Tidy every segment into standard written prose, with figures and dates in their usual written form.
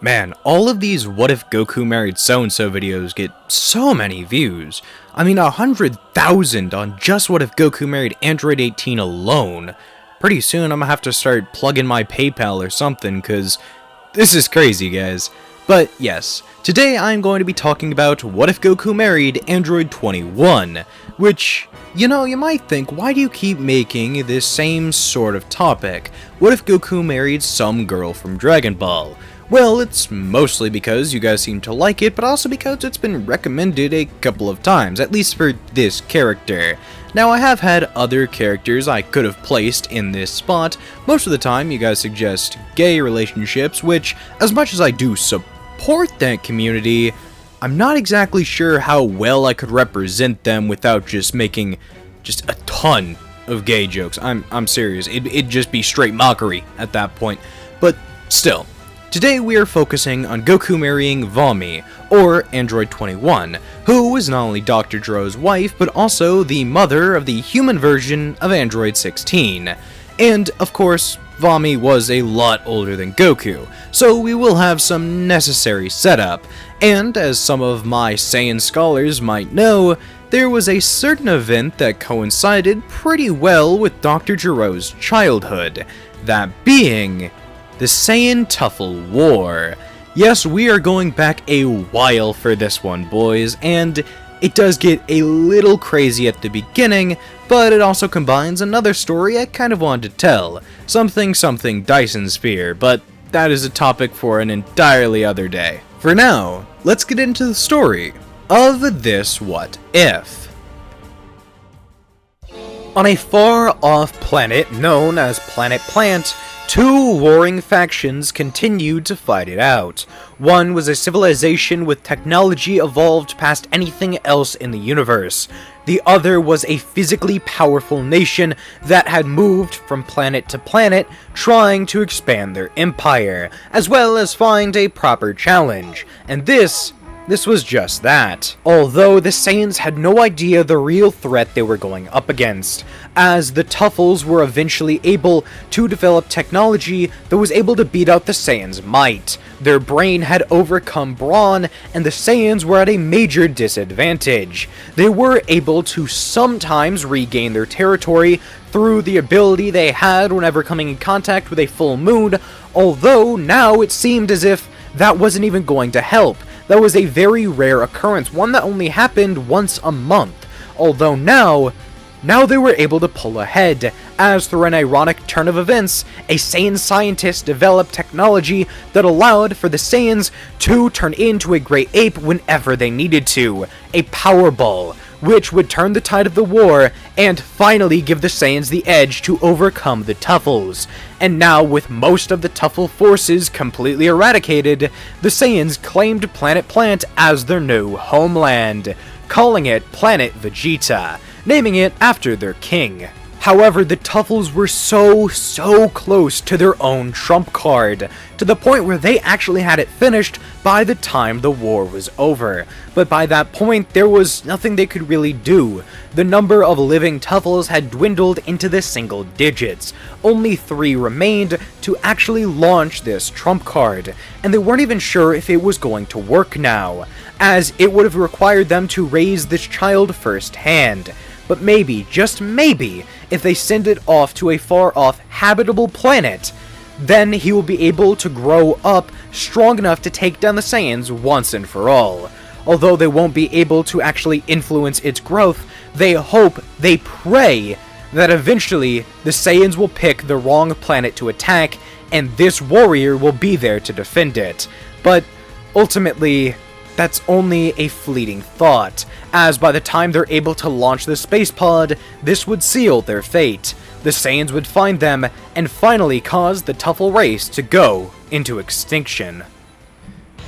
Man, all of these what if Goku married so-and-so videos get so many views. I mean 100,000 on just what if Goku married Android 18 alone. Pretty soon I'm gonna have to start plugging my PayPal or something, cause this is crazy, guys. But yes, today I'm going to be talking about what if Goku married Android 21, which, you know, you might think, why do you keep making this same sort of topic? What if Goku married some girl from Dragon Ball? Well, it's mostly because you guys seem to like it, but also because it's been recommended a couple of times, at least for this character. Now, I have had other characters I could have placed in this spot. Most of the time, you guys suggest gay relationships, which, as much as I do support that community, I'm not exactly sure how well I could represent them without just making just a ton of gay jokes. I'm serious. It'd just be straight mockery at that point. But still. Today we are focusing on Goku marrying Vami, or Android 21, who is not only Dr. Gero's wife, but also the mother of the human version of Android 16. And, of course, Vami was a lot older than Goku, so we will have some necessary setup. And, as some of my Saiyan scholars might know, there was a certain event that coincided pretty well with Dr. Gero's childhood, that being the Saiyan Tuffle War. Yes, we are going back a while for this one, boys, and it does get a little crazy at the beginning, but it also combines another story I kind of wanted to tell. Something Dyson Sphere, but that is a topic for an entirely other day. For now, let's get into the story of this what if. On a far-off planet known as Planet Plant, two warring factions continued to fight it out. One was a civilization with technology evolved past anything else in the universe. The other was a physically powerful nation that had moved from planet to planet, trying to expand their empire, as well as find a proper challenge. And this was just that. Although the Saiyans had no idea the real threat they were going up against, as the Tuffles were eventually able to develop technology that was able to beat out the Saiyans' might. Their brain had overcome brawn, and the Saiyans were at a major disadvantage. They were able to sometimes regain their territory through the ability they had whenever coming in contact with a full moon, although now it seemed as if that wasn't even going to help. That was a very rare occurrence, one that only happened once a month, although now they were able to pull ahead, as through an ironic turn of events, a Saiyan scientist developed technology that allowed for the Saiyans to turn into a great ape whenever they needed to, a power ball, which would turn the tide of the war and finally give the Saiyans the edge to overcome the Tuffles. And now, with most of the Tuffle forces completely eradicated, the Saiyans claimed Planet Plant as their new homeland, calling it Planet Vegeta, naming it after their king. However, the Tuffles were so close to their own trump card, to the point where they actually had it finished by the time the war was over. But by that point, there was nothing they could really do. The number of living Tuffles had dwindled into the single digits. Only 3 remained to actually launch this trump card, and they weren't even sure if it was going to work now, as it would have required them to raise this child firsthand. But maybe, just maybe, if they send it off to a far-off habitable planet, then he will be able to grow up strong enough to take down the Saiyans once and for all. Although they won't be able to actually influence its growth, they hope, they pray, that eventually the Saiyans will pick the wrong planet to attack, and this warrior will be there to defend it. But ultimately, that's only a fleeting thought, as by the time they're able to launch the space pod, this would seal their fate. The Saiyans would find them, and finally cause the Tuffle race to go into extinction.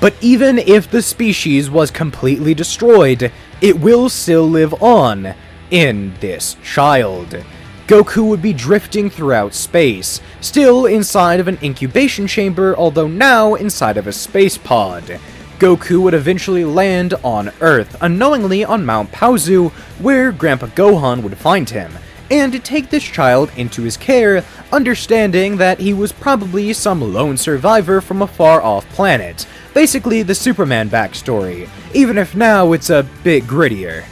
But even if the species was completely destroyed, it will still live on in this child. Goku would be drifting throughout space, still inside of an incubation chamber, although now inside of a space pod. Goku would eventually land on Earth, unknowingly on Mount Paozu, where Grandpa Gohan would find him, and to take this child into his care, understanding that he was probably some lone survivor from a far-off planet. Basically the Superman backstory, even if now it's a bit grittier.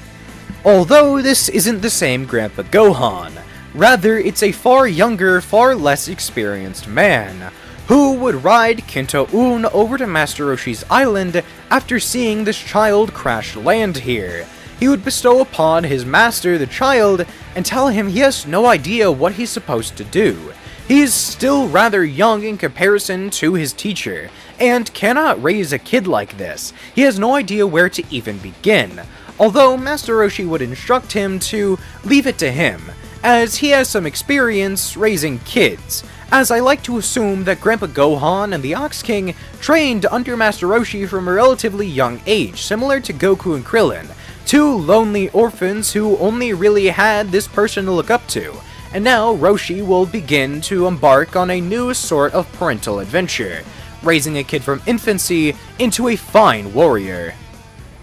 Although this isn't the same Grandpa Gohan. Rather, it's a far younger, far less experienced man, who would ride Kinto-un over to Master Roshi's island after seeing this child crash land here. He would bestow upon his master the child and tell him he has no idea what he's supposed to do. He is still rather young in comparison to his teacher, and cannot raise a kid like this. He has no idea where to even begin, although Master Roshi would instruct him to leave it to him, as he has some experience raising kids, as I like to assume that Grandpa Gohan and the Ox King trained under Master Roshi from a relatively young age, similar to Goku and Krillin, two lonely orphans who only really had this person to look up to, and now Roshi will begin to embark on a new sort of parental adventure, raising a kid from infancy into a fine warrior.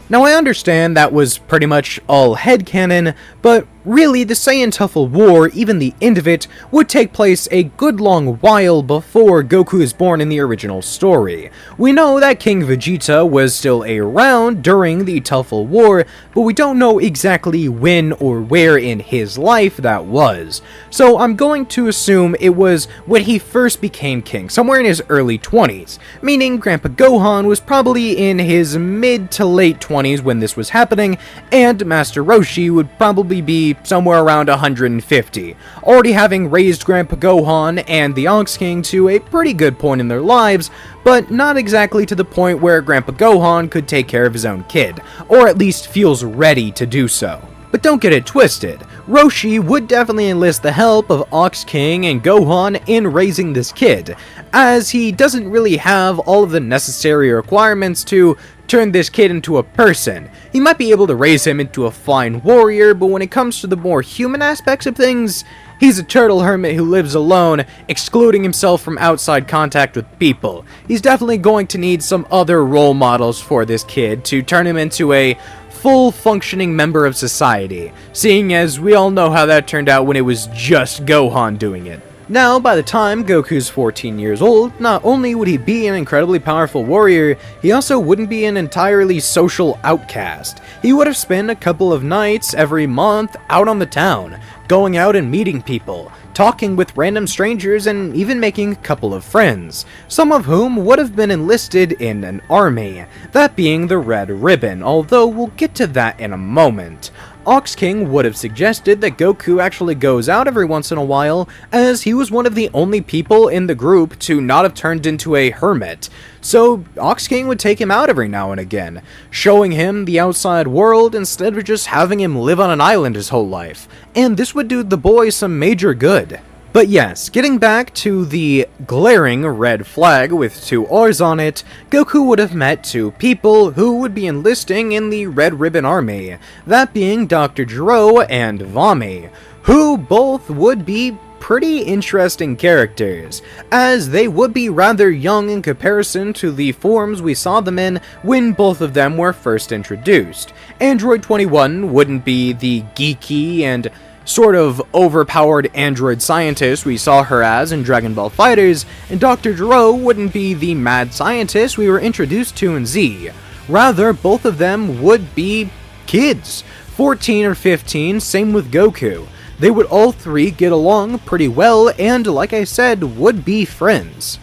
Now I understand that was pretty much all headcanon, but really the Saiyan Tuffle War, even the end of it, would take place a good long while before Goku is born in the original story. We know that King Vegeta was still around during the Tuffle War, but we don't know exactly when or where in his life that was. So I'm going to assume it was when he first became king, somewhere in his early 20s, meaning Grandpa Gohan was probably in his mid to late 20s when this was happening, and Master Roshi would probably be somewhere around 150, already having raised Grandpa Gohan and the Ox King to a pretty good point in their lives, but not exactly to the point where Grandpa Gohan could take care of his own kid, or at least feels ready to do so. But don't get it twisted, Roshi would definitely enlist the help of Ox King and Gohan in raising this kid, as he doesn't really have all of the necessary requirements to turn this kid into a person. He might be able to raise him into a fine warrior, but when it comes to the more human aspects of things, he's a turtle hermit who lives alone, excluding himself from outside contact with people. He's definitely going to need some other role models for this kid to turn him into a full functioning member of society, seeing as we all know how that turned out when it was just Gohan doing it. Now, by the time Goku's 14 years old, not only would he be an incredibly powerful warrior, he also wouldn't be an entirely social outcast. He would have spent a couple of nights every month out on the town, going out and meeting people, talking with random strangers, and even making a couple of friends, some of whom would have been enlisted in an army, that being the Red Ribbon, although we'll get to that in a moment. Ox King would have suggested that Goku actually goes out every once in a while, as he was one of the only people in the group to not have turned into a hermit, so Ox King would take him out every now and again, showing him the outside world instead of just having him live on an island his whole life, and this would do the boy some major good. But yes, getting back to the glaring red flag with two R's on it, Goku would have met two people who would be enlisting in the Red Ribbon Army, that being Dr. Gero and Vami, who both would be pretty interesting characters, as they would be rather young in comparison to the forms we saw them in when both of them were first introduced. Android 21 wouldn't be the geeky and sort of overpowered android scientist we saw her as in Dragon Ball FighterZ, and Dr. Gero wouldn't be the mad scientist we were introduced to in Z. Rather, both of them would be kids, 14 or 15, same with Goku. They would all three get along pretty well, and like I said, would be friends.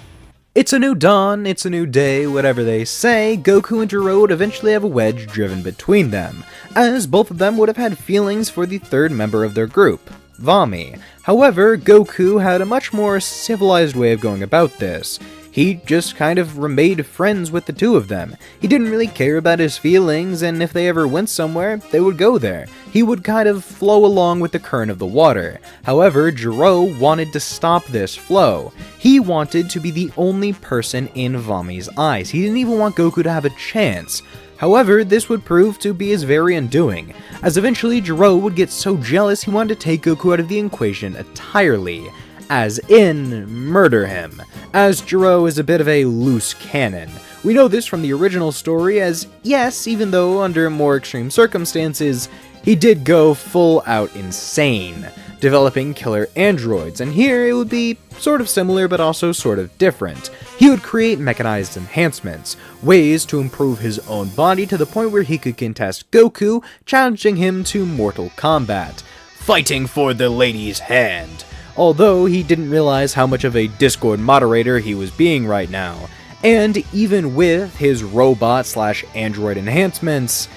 It's a new dawn, it's a new day, whatever they say, Goku and Gero would eventually have a wedge driven between them, as both of them would have had feelings for the third member of their group, Vami. However, Goku had a much more civilized way of going about this. He just kind of remained friends with the two of them. He didn't really care about his feelings, and if they ever went somewhere, they would go there. He would kind of flow along with the current of the water. However, Gero wanted to stop this flow. He wanted to be the only person in Vami's eyes. He didn't even want Goku to have a chance. However, this would prove to be his very undoing, as eventually Gero would get so jealous he wanted to take Goku out of the equation entirely. As in, murder him, as Gero is a bit of a loose cannon. We know this from the original story, as yes, even though under more extreme circumstances, he did go full out insane. developing killer androids, and here it would be sort of similar but also sort of different. He would create mechanized enhancements, ways to improve his own body to the point where he could contest Goku, challenging him to mortal combat, fighting for the lady's hand. Although he didn't realize how much of a Discord moderator he was being right now. And even with his robot/android enhancements,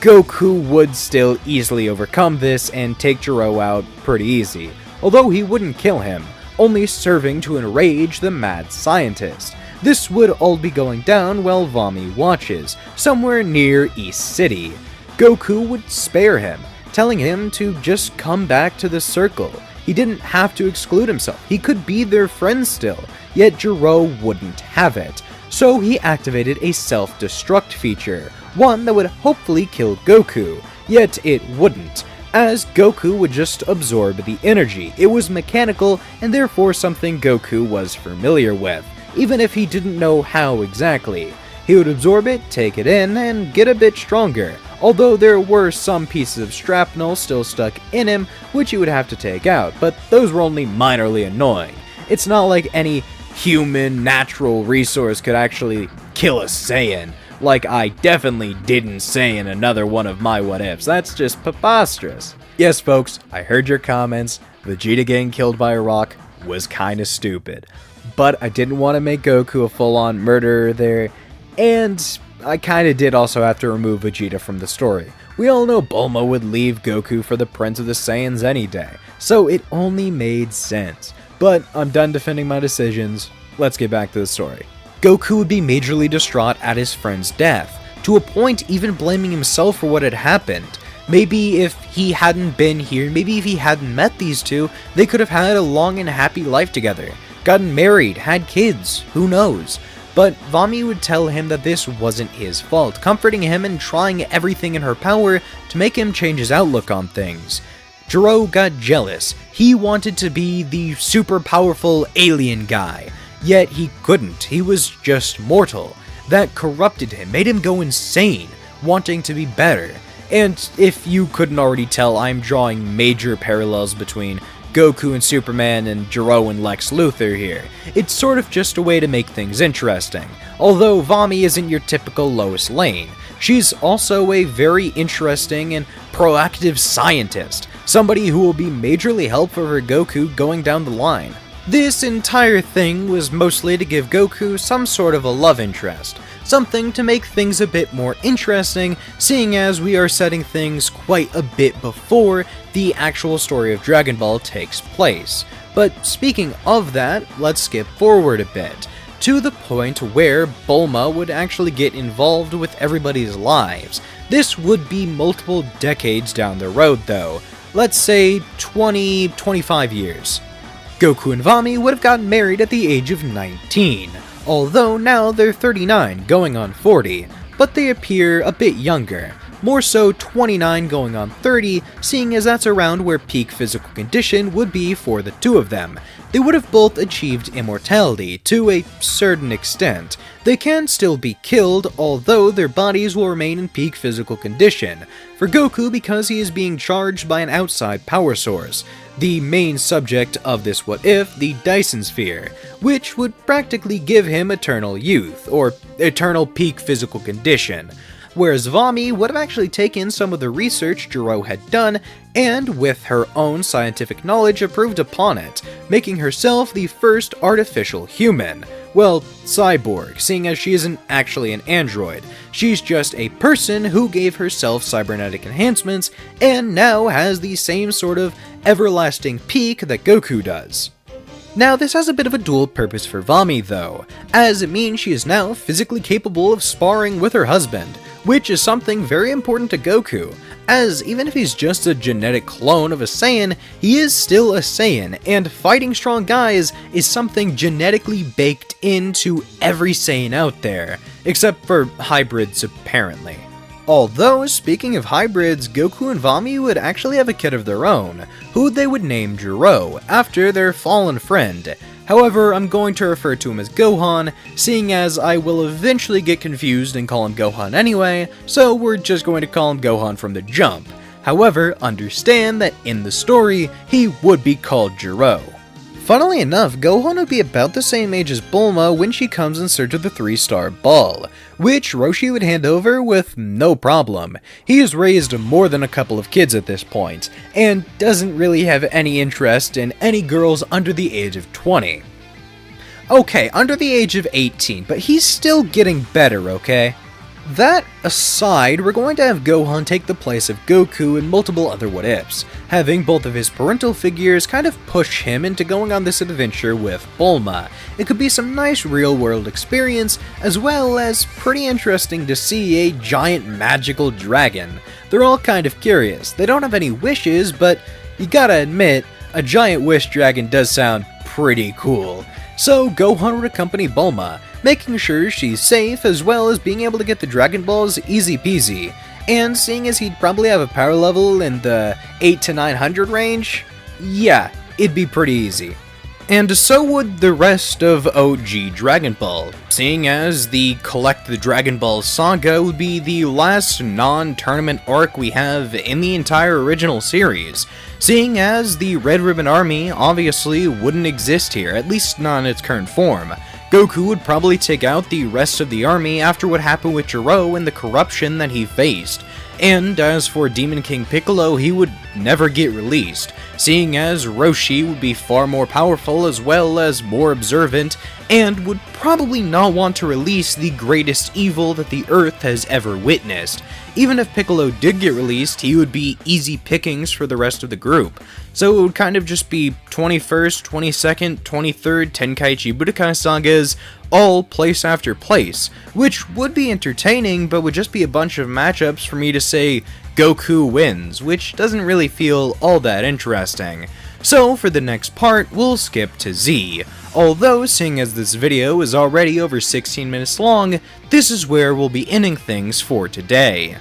Goku would still easily overcome this and take Jiro out pretty easy, although he wouldn't kill him, only serving to enrage the mad scientist. This would all be going down while Vami watches, somewhere near East City. Goku would spare him, telling him to just come back to the circle. He didn't have to exclude himself, he could be their friend still, yet Jiro wouldn't have it. So he activated a self-destruct feature, one that would hopefully kill Goku, yet it wouldn't, as Goku would just absorb the energy. It was mechanical and therefore something Goku was familiar with, even if he didn't know how exactly. He would absorb it, take it in, and get a bit stronger, although there were some pieces of shrapnel still stuck in him which he would have to take out, but those were only minorly annoying. It's not like any human natural resource could actually kill a Saiyan, like I definitely didn't say in another one of my what-ifs. That's just preposterous. Yes folks, I heard your comments. Vegeta getting killed by a rock was kinda stupid, but I didn't want to make Goku a full-on murderer there, and I kinda did also have to remove Vegeta from the story. We all know Bulma would leave Goku for the Prince of the Saiyans any day, so it only made sense. But I'm done defending my decisions, let's get back to the story. Goku would be majorly distraught at his friend's death, to a point even blaming himself for what had happened. Maybe if he hadn't been here, maybe if he hadn't met these two, they could have had a long and happy life together, gotten married, had kids, who knows. But Vami would tell him that this wasn't his fault, comforting him and trying everything in her power to make him change his outlook on things. Jiro got jealous. He wanted to be the super powerful alien guy, yet he couldn't. He was just mortal. That corrupted him, made him go insane, wanting to be better. And if you couldn't already tell, I'm drawing major parallels between Goku and Superman and Jiro and Lex Luthor here. It's sort of just a way to make things interesting. Although Vami isn't your typical Lois Lane, she's also a very interesting and proactive scientist, somebody who will be majorly helpful for Goku going down the line. This entire thing was mostly to give Goku some sort of a love interest, something to make things a bit more interesting, seeing as we are setting things quite a bit before the actual story of Dragon Ball takes place. But speaking of that, let's skip forward a bit, to the point where Bulma would actually get involved with everybody's lives. This would be multiple decades down the road though, let's say 20-25 years. Goku and Vami would have gotten married at the age of 19, although now they're 39 going on 40, but they appear a bit younger, more so 29 going on 30, seeing as that's around where peak physical condition would be for the two of them. They would have both achieved immortality to a certain extent. They can still be killed, although their bodies will remain in peak physical condition. For Goku, because he is being charged by an outside power source, the main subject of this what if, the Dyson Sphere, which would practically give him eternal youth, or eternal peak physical condition. Whereas Vami would have actually taken some of the research Jiro had done, and with her own scientific knowledge approved upon it, making herself the first artificial human. Well, cyborg, seeing as she isn't actually an android. She's just a person who gave herself cybernetic enhancements, and now has the same sort of everlasting peak that Goku does. Now, this has a bit of a dual purpose for Vami though, as it means she is now physically capable of sparring with her husband, which is something very important to Goku, as even if he's just a genetic clone of a Saiyan, he is still a Saiyan, and fighting strong guys is something genetically baked into every Saiyan out there, except for hybrids apparently. Although, speaking of hybrids, Goku and Vami would actually have a kid of their own, who they would name Jiro, after their fallen friend. However, I'm going to refer to him as Gohan, seeing as I will eventually get confused and call him Gohan anyway, so we're just going to call him Gohan from the jump. However, understand that in the story, he would be called Jiro. Funnily enough, Gohan would be about the same age as Bulma when she comes in search of the 3-star ball, which Roshi would hand over with no problem. He has raised more than a couple of kids at this point, and doesn't really have any interest in any girls under the age of 20. Okay, under the age of 18, but he's still getting better, okay? That aside, we're going to have Gohan take the place of Goku and multiple other what-ifs, having both of his parental figures kind of push him into going on this adventure with Bulma. It could be some nice real-world experience, as well as pretty interesting to see a giant magical dragon. They're all kind of curious. They don't have any wishes, but you gotta admit, a giant wish dragon does sound pretty cool. So Gohan would accompany Bulma, making sure she's safe as well as being able to get the Dragon Balls easy peasy. And seeing as he'd probably have a power level in the 800 to 900 range, yeah, it'd be pretty easy. And so would the rest of OG Dragon Ball, seeing as the Collect the Dragon Balls saga would be the last non-tournament arc we have in the entire original series, seeing as the Red Ribbon Army obviously wouldn't exist here, at least not in its current form. Goku would probably take out the rest of the army after what happened with Jiro and the corruption that he faced. And as for Demon King Piccolo, he would never get released, seeing as Roshi would be far more powerful as well as more observant, and would probably not want to release the greatest evil that the Earth has ever witnessed. Even if Piccolo did get released, he would be easy pickings for the rest of the group. So it would kind of just be 21st, 22nd, 23rd Tenkaichi Budokai sagas, all place after place, which would be entertaining, but would just be a bunch of matchups for me to say Goku wins, which doesn't really feel all that interesting. So for the next part, we'll skip to Z. Although, seeing as this video is already over 16 minutes long, this is where we'll be ending things for today.